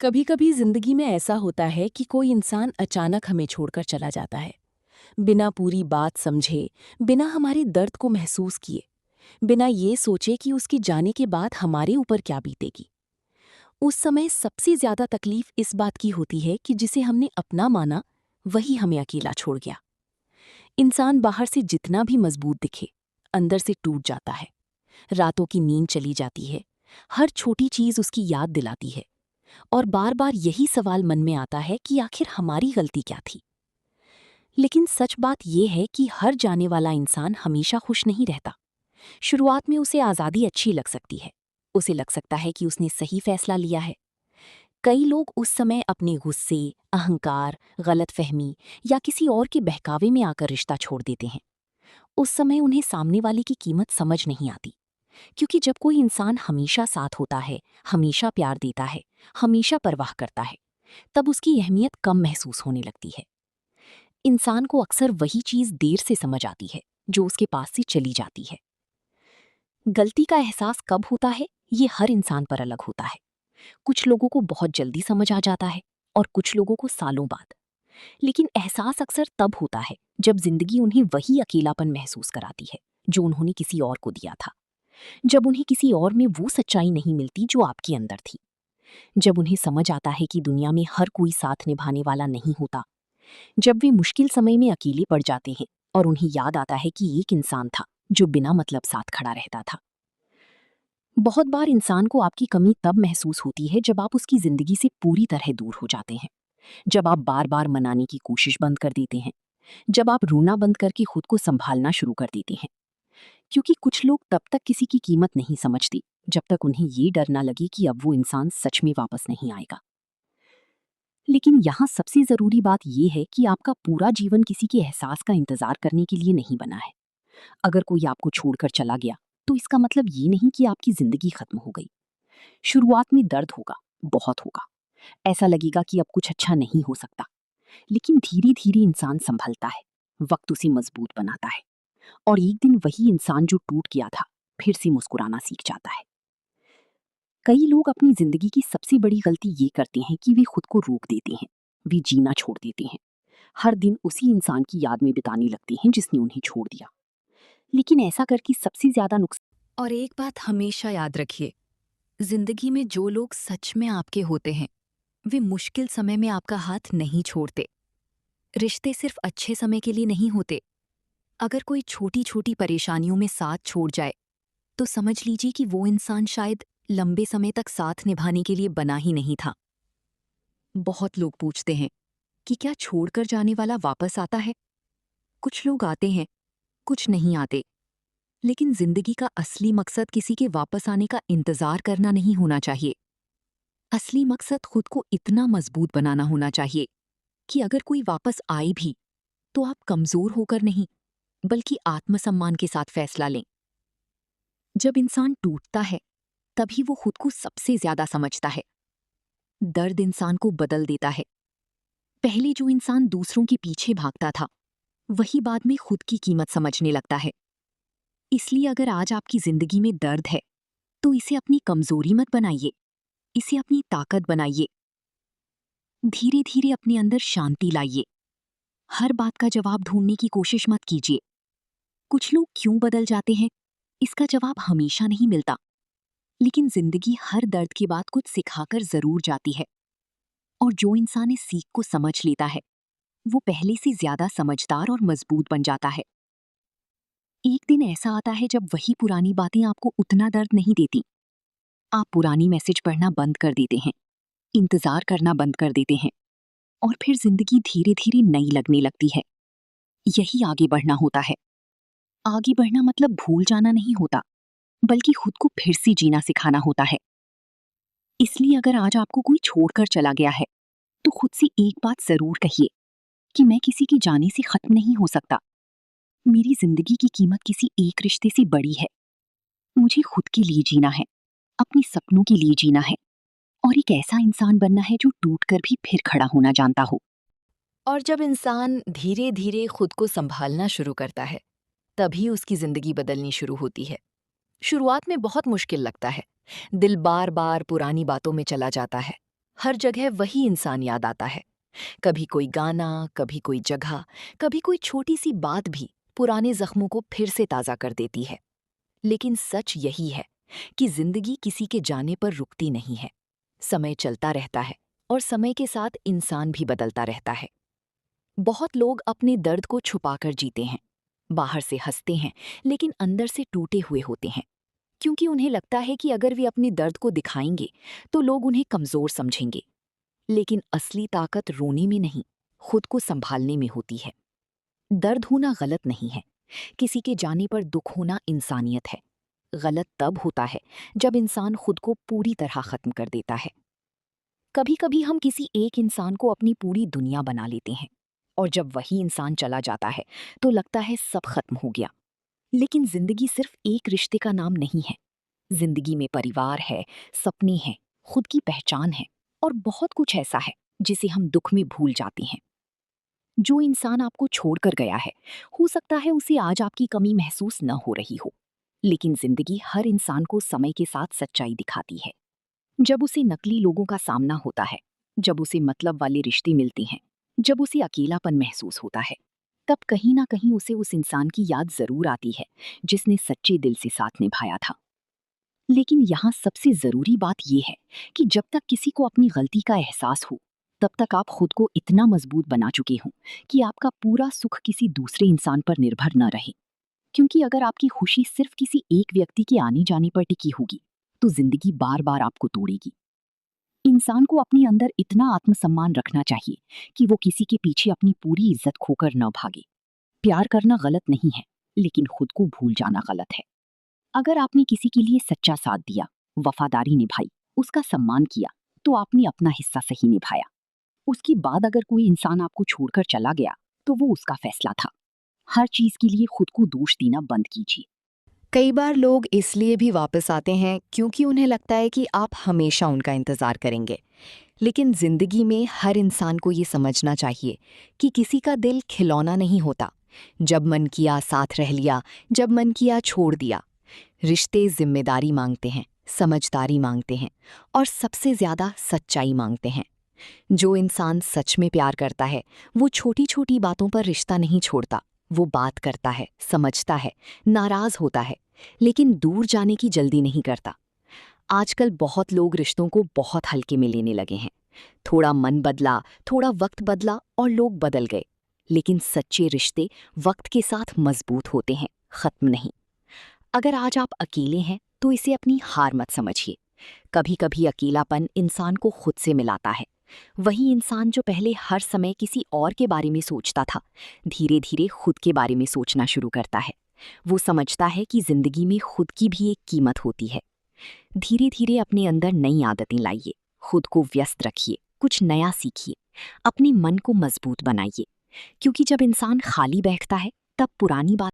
कभी कभी जिंदगी में ऐसा होता है कि कोई इंसान अचानक हमें छोड़कर चला जाता है, बिना पूरी बात समझे, बिना हमारे दर्द को महसूस किए, बिना ये सोचे कि उसके जाने के बाद हमारे ऊपर क्या बीतेगी। उस समय सबसे ज्यादा तकलीफ इस बात की होती है कि जिसे हमने अपना माना, वही हमें अकेला छोड़ गया। इंसान बाहर से जितना भी मजबूत दिखे, अंदर से टूट जाता है। रातों की नींद चली जाती है, हर छोटी चीज उसकी याद दिलाती है, और बार बार यही सवाल मन में आता है कि आखिर हमारी गलती क्या थी। लेकिन सच बात यह है कि हर जाने वाला इंसान हमेशा खुश नहीं रहता। शुरुआत में उसे आज़ादी अच्छी लग सकती है, उसे लग सकता है कि उसने सही फैसला लिया है। कई लोग उस समय अपने गुस्से, अहंकार, गलतफहमी या किसी और के बहकावे में आकर रिश्ता छोड़ देते हैं। उस समय उन्हें सामने वाले की कीमत समझ नहीं आती, क्योंकि जब कोई इंसान हमेशा साथ होता है, हमेशा प्यार देता है, हमेशा परवाह करता है, तब उसकी अहमियत कम महसूस होने लगती है। इंसान को अक्सर वही चीज देर से समझ आती है जो उसके पास से चली जाती है। गलती का एहसास कब होता है, ये हर इंसान पर अलग होता है। कुछ लोगों को बहुत जल्दी समझ आ जाता है और कुछ लोगों को सालों बाद। लेकिन एहसास अक्सर तब होता है जब जिंदगी उन्हें वही अकेलापन महसूस कराती है जो उन्होंने किसी और को दिया था। जब उन्हें किसी और में वो सच्चाई नहीं मिलती जो आपके अंदर थी। जब उन्हें समझ आता है कि दुनिया में हर कोई साथ निभाने वाला नहीं होता। जब वे मुश्किल समय में अकेले पड़ जाते हैं और उन्हें याद आता है कि एक इंसान था जो बिना मतलब साथ खड़ा रहता था। बहुत बार इंसान को आपकी कमी तब महसूस होती है जब आप उसकी जिंदगी से पूरी तरह दूर हो जाते हैं, जब आप बार बार मनाने की कोशिश बंद कर देते हैं, जब आप रोना बंद करके खुद को संभालना शुरू कर देते हैं। क्योंकि कुछ लोग तब तक किसी की कीमत नहीं समझते जब तक उन्हें ये डर ना लगे कि अब वो इंसान सच में वापस नहीं आएगा। लेकिन यहाँ सबसे जरूरी बात यह है कि आपका पूरा जीवन किसी के एहसास का इंतजार करने के लिए नहीं बना है। अगर कोई आपको छोड़कर चला गया, तो इसका मतलब ये नहीं कि आपकी जिंदगी खत्म हो गई। शुरुआत में दर्द होगा, बहुत होगा। ऐसा लगेगा कि अब कुछ अच्छा नहीं हो सकता। लेकिन धीरे धीरे इंसान संभलता है, वक्त उसे मजबूत बनाता है, और एक दिन वही इंसान जो टूट गया था, फिर से मुस्कुराना सीख जाता है। कई लोग अपनी जिंदगी की सबसे बड़ी गलती ये करते हैं कि वे खुद को रोक देते हैं, वे जीना छोड़ देते हैं। हर दिन उसी इंसान की याद में बिताने लगते हैं जिसने उन्हें छोड़ दिया। लेकिन ऐसा करके सबसे ज्यादा नुकसान। और एक बात हमेशा याद रखिए, जिंदगी में जो लोग सच में आपके होते हैं, वे मुश्किल समय में आपका हाथ नहीं छोड़ते। रिश्ते सिर्फ अच्छे समय के लिए नहीं होते। अगर कोई छोटी छोटी परेशानियों में साथ छोड़ जाए, तो समझ लीजिए कि वो इंसान शायद लंबे समय तक साथ निभाने के लिए बना ही नहीं था। बहुत लोग पूछते हैं कि क्या छोड़कर जाने वाला वापस आता है? कुछ लोग आते हैं, कुछ नहीं आते। लेकिन जिंदगी का असली मकसद किसी के वापस आने का इंतजार करना नहीं होना चाहिए। असली मकसद खुद को इतना मजबूत बनाना होना चाहिए कि अगर कोई वापस आए भी, तो आप कमजोर होकर नहीं, बल्कि आत्मसम्मान के साथ फैसला लें। जब इंसान टूटता है, तभी वो खुद को सबसे ज्यादा समझता है। दर्द इंसान को बदल देता है। पहले जो इंसान दूसरों के पीछे भागता था, वही बाद में खुद की कीमत समझने लगता है। इसलिए अगर आज आपकी जिंदगी में दर्द है, तो इसे अपनी कमजोरी मत बनाइए, इसे अपनी ताकत बनाइए। धीरे धीरे अपने अंदर शांति लाइए। हर बात का जवाब ढूंढने की कोशिश मत कीजिए। कुछ लोग क्यों बदल जाते हैं, इसका जवाब हमेशा नहीं मिलता। लेकिन जिंदगी हर दर्द के बाद कुछ सिखाकर जरूर जाती है। और जो इंसान इस सीख को समझ लेता है, वो पहले से ज्यादा समझदार और मजबूत बन जाता है। एक दिन ऐसा आता है जब वही पुरानी बातें आपको उतना दर्द नहीं देती। आप पुरानी मैसेज पढ़ना बंद कर देते हैं, इंतजार करना बंद कर देते हैं, और फिर जिंदगी धीरे धीरे नई लगने लगती है। यही आगे बढ़ना होता है। आगे बढ़ना मतलब भूल जाना नहीं होता, बल्कि खुद को फिर से जीना सिखाना होता है। इसलिए अगर आज आपको कोई छोड़कर चला गया है, तो खुद से एक बात जरूर कहिए कि मैं किसी के जाने से खत्म नहीं हो सकता। मेरी जिंदगी की कीमत किसी एक रिश्ते से बड़ी है। मुझे खुद के लिए जीना है, अपने सपनों के लिए जीना है, और एक ऐसा इंसान बनना है जो टूटकर भी फिर खड़ा होना जानता हो। और जब इंसान धीरे धीरे खुद को संभालना शुरू करता है, तभी उसकी जिंदगी बदलनी शुरू होती है। शुरुआत में बहुत मुश्किल लगता है, दिल बार बार पुरानी बातों में चला जाता है, हर जगह वही इंसान याद आता है। कभी कोई गाना, कभी कोई जगह, कभी कोई छोटी सी बात भी पुराने जख्मों को फिर से ताज़ा कर देती है। लेकिन सच यही है कि जिंदगी किसी के जाने पर रुकती नहीं है। समय चलता रहता है और समय के साथ इंसान भी बदलता रहता है। बहुत लोग अपने दर्द को छुपाकर जीते हैं, बाहर से हंसते हैं लेकिन अंदर से टूटे हुए होते हैं, क्योंकि उन्हें लगता है कि अगर वे अपने दर्द को दिखाएंगे तो लोग उन्हें कमजोर समझेंगे। लेकिन असली ताकत रोने में नहीं, खुद को संभालने में होती है। दर्द होना गलत नहीं है, किसी के जाने पर दुख होना इंसानियत है। गलत तब होता है जब इंसान खुद को पूरी तरह खत्म कर देता है। कभी कभी हम किसी एक इंसान को अपनी पूरी दुनिया बना लेते हैं, और जब वही इंसान चला जाता है तो लगता है सब खत्म हो गया। लेकिन जिंदगी सिर्फ एक रिश्ते का नाम नहीं है। जिंदगी में परिवार है, सपने हैं, खुद की पहचान है, और बहुत कुछ ऐसा है जिसे हम दुख में भूल जाते हैं। जो इंसान आपको छोड़कर गया है, हो सकता है उसे आज आपकी कमी महसूस न हो रही हो, लेकिन जिंदगी हर इंसान को समय के साथ सच्चाई दिखाती है। जब उसे नकली लोगों का सामना होता है, जब उसे मतलब वाले रिश्ते मिलते हैं, जब उसे अकेलापन महसूस होता है, तब कहीं ना कहीं उसे उस इंसान की याद जरूर आती है जिसने सच्चे दिल से साथ निभाया था। लेकिन यहाँ सबसे जरूरी बात यह है कि जब तक किसी को अपनी गलती का एहसास हो, तब तक आप खुद को इतना मजबूत बना चुके हों कि आपका पूरा सुख किसी दूसरे इंसान पर निर्भर न रहे। क्योंकि अगर आपकी खुशी सिर्फ किसी एक व्यक्ति के आने जाने पर टिकी होगी, तो जिंदगी बार बार आपको तोड़ेगी। इंसान को अपने अंदर इतना आत्मसम्मान रखना चाहिए कि वो किसी के पीछे अपनी पूरी इज्जत खोकर न भागे। प्यार करना गलत नहीं है, लेकिन खुद को भूल जाना गलत है। अगर आपने किसी के लिए सच्चा साथ दिया, वफादारी निभाई, उसका सम्मान किया, तो आपने अपना हिस्सा सही निभाया। उसके बाद अगर कोई इंसान आपको छोड़कर चला गया, तो वो उसका फैसला था। हर चीज के लिए खुद को दोष देना बंद कीजिए। कई बार लोग इसलिए भी वापस आते हैं क्योंकि उन्हें लगता है कि आप हमेशा उनका इंतज़ार करेंगे। लेकिन ज़िंदगी में हर इंसान को ये समझना चाहिए कि किसी का दिल खिलौना नहीं होता। जब मन किया साथ रह लिया, जब मन किया छोड़ दिया। रिश्ते जिम्मेदारी मांगते हैं, समझदारी मांगते हैं, और सबसे ज़्यादा सच्चाई मांगते हैं। जो इंसान सच में प्यार करता है, वो छोटी छोटी बातों पर रिश्ता नहीं छोड़ता। वो बात करता है, समझता है, नाराज होता है, लेकिन दूर जाने की जल्दी नहीं करता। आजकल बहुत लोग रिश्तों को बहुत हल्के में लेने लगे हैं। थोड़ा मन बदला, थोड़ा वक्त बदला और लोग बदल गए। लेकिन सच्चे रिश्ते वक्त के साथ मजबूत होते हैं, खत्म नहीं। अगर आज आप अकेले हैं तो इसे अपनी हार मत समझिए। कभी कभी अकेलापन इंसान को खुद से मिलाता है। वही इंसान जो पहले हर समय किसी और के बारे में सोचता था, धीरे धीरे खुद के बारे में सोचना शुरू करता है। वो समझता है कि जिंदगी में खुद की भी एक कीमत होती है। धीरे धीरे अपने अंदर नई आदतें लाइए, खुद को व्यस्त रखिए, कुछ नया सीखिए, अपने मन को मजबूत बनाइए। क्योंकि जब इंसान खाली बैठता है, तब पुरानी बात